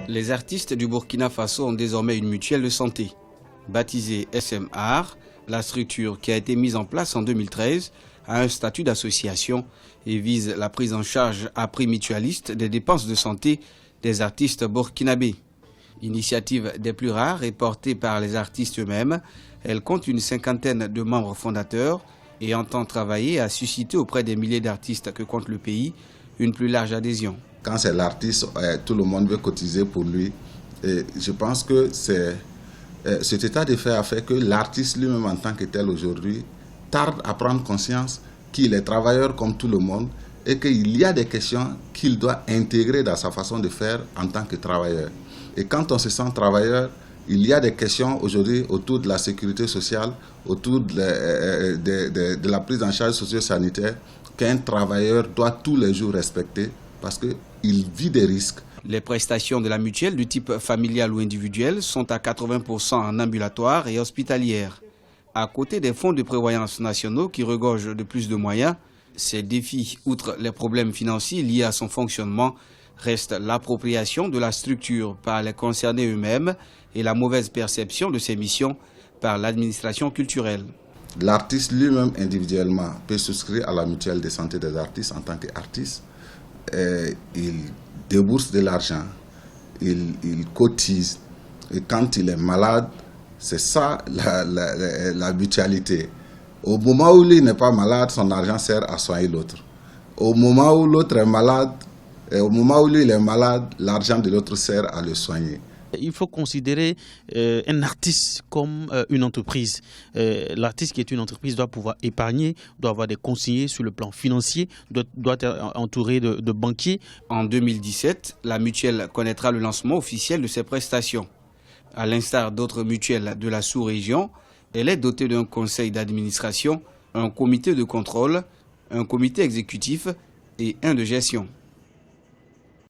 Les artistes du Burkina Faso ont désormais une mutuelle de santé. Baptisée SMAR, la structure qui a été mise en place en 2013 a un statut d'association et vise la prise en charge à prix mutualiste des dépenses de santé des artistes burkinabés. Initiative des plus rares et portée par les artistes eux-mêmes, elle compte une cinquantaine de membres fondateurs et entend travailler à susciter auprès des milliers d'artistes que compte le pays une plus large adhésion. Quand c'est l'artiste, tout le monde veut cotiser pour lui. Et je pense que cet état de fait a fait que l'artiste lui-même en tant que tel aujourd'hui tarde à prendre conscience qu'il est travailleur comme tout le monde et qu'il y a des questions qu'il doit intégrer dans sa façon de faire en tant que travailleur. Et quand on se sent travailleur, il y a des questions aujourd'hui autour de la sécurité sociale, autour de la prise en charge socio-sanitaire qu'un travailleur doit tous les jours respecter parce qu'il vit des risques. Les prestations de la mutuelle du type familial ou individuel sont à 80% en ambulatoire et hospitalière. À côté des fonds de prévoyance nationaux qui regorgent de plus de moyens, ces défis, outre les problèmes financiers liés à son fonctionnement, restent l'appropriation de la structure par les concernés eux-mêmes et la mauvaise perception de ses missions par l'administration culturelle. L'artiste lui-même individuellement peut souscrire à la mutuelle de santé des artistes en tant qu'artiste. Il débourse de l'argent, il cotise. Et quand il est malade, c'est ça la mutualité. Au moment où lui n'est pas malade, son argent sert à soigner l'autre. Au moment où l'autre est malade, au moment où lui il est malade, l'argent de l'autre sert à le soigner. Il faut considérer un artiste comme une entreprise. L'artiste qui est une entreprise doit pouvoir épargner, doit avoir des conseillers sur le plan financier, doit être entouré de banquiers. En 2017, la mutuelle connaîtra le lancement officiel de ses prestations. À l'instar d'autres mutuelles de la sous-région, elle est dotée d'un conseil d'administration, un comité de contrôle, un comité exécutif et un de gestion.